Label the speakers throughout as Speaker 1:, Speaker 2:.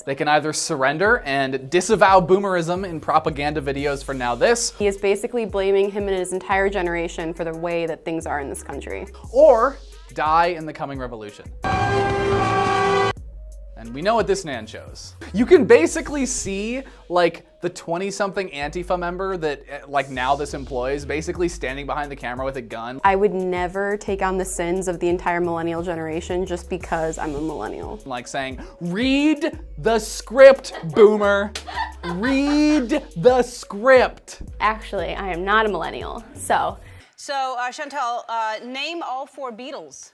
Speaker 1: They can either surrender and disavow boomerism in propaganda videos for NowThis.
Speaker 2: He is basically blaming him and his entire generation for the way that things are in this country.
Speaker 1: Or die in the coming revolution. And we know what this man chose. You can basically see like the 20-something Antifa member that like NowThis employs basically standing behind the camera with a gun.
Speaker 2: I would never take on the sins of the entire millennial generation just because I'm a millennial.
Speaker 1: Like saying, read the script, boomer. Read the script.
Speaker 2: Actually, I am not a millennial, so.
Speaker 3: So, Chantal, name all 4 Beatles.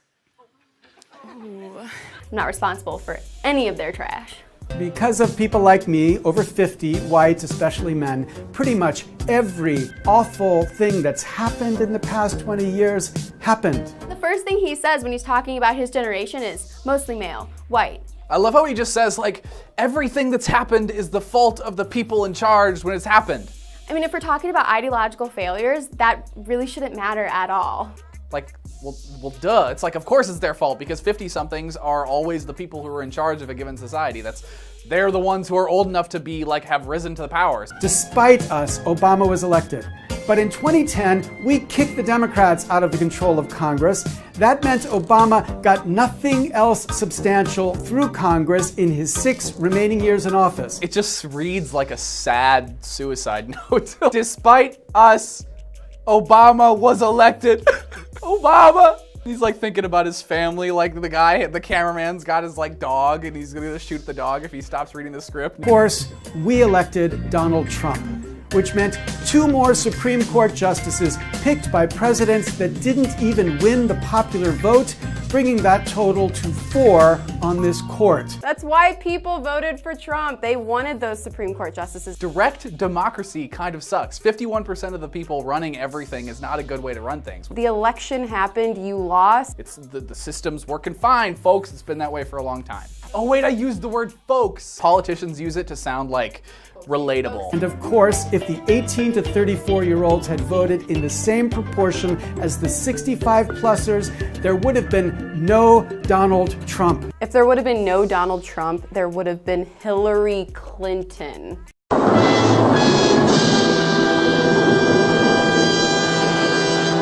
Speaker 2: Ooh. I'm not responsible for any of their trash.
Speaker 4: Because of people like me, over 50, whites, especially men, pretty much every awful thing that's happened in the past 20 years happened.
Speaker 2: The first thing he says when he's talking about his generation is mostly male, white.
Speaker 1: I love how he just says like, everything that's happened is the fault of the people in charge when it's happened.
Speaker 2: I mean, if we're talking about ideological failures, that really shouldn't matter at all.
Speaker 1: Like, well, duh. It's like, of course it's their fault because 50-somethings are always the people who are in charge of a given society. They're the ones who are old enough to be like, have risen to the powers.
Speaker 4: Despite us, Obama was elected. But in 2010, we kicked the Democrats out of the control of Congress. That meant Obama got nothing else substantial through Congress in his 6 remaining years in office.
Speaker 1: It just reads like a sad suicide note. Despite us, Obama was elected. Obama! He's like thinking about his family, like the cameraman's got his like dog and he's gonna shoot the dog if he stops reading the script.
Speaker 4: Of course, we elected Donald Trump, which meant 2 more Supreme Court justices picked by presidents that didn't even win the popular vote, bringing that total to 4 on this court.
Speaker 2: That's why people voted for Trump. They wanted those Supreme Court justices.
Speaker 1: Direct democracy kind of sucks. 51% of the people running everything is not a good way to run things.
Speaker 2: The election happened, you lost.
Speaker 1: It's the system's working fine, folks. It's been that way for a long time. Oh wait, I used the word folks. Politicians use it to sound like relatable.
Speaker 4: And of course, if the 18 to 34-year-olds had voted in the same proportion as the 65-plussers, there would have been no Donald Trump.
Speaker 2: If there would have been no Donald Trump, there would have been Hillary Clinton.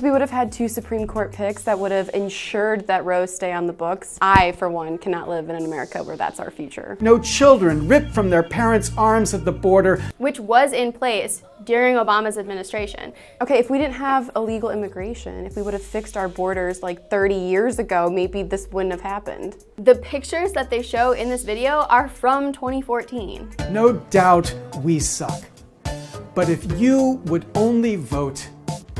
Speaker 2: We would have had 2 Supreme Court picks that would have ensured that Roe stay on the books. I, for one, cannot live in an America where that's our future.
Speaker 4: No children ripped from their parents' arms at the border.
Speaker 2: Which was in place during Obama's administration. Okay, if we didn't have illegal immigration, if we would have fixed our borders like 30 years ago, maybe this wouldn't have happened. The pictures that they show in this video are from 2014.
Speaker 4: No doubt we suck. But if you would only vote,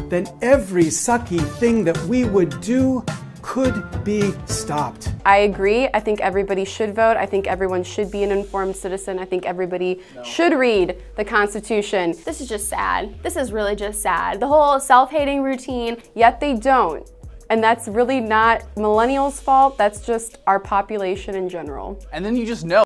Speaker 4: then every sucky thing that we would do could be stopped.
Speaker 2: I agree. I think everybody should vote. I think everyone should be an informed citizen. I think everybody should read the Constitution. This is just sad. This is really just sad. The whole self-hating routine, yet they don't. And that's really not millennials' fault. That's just our population in general.
Speaker 1: And then you just know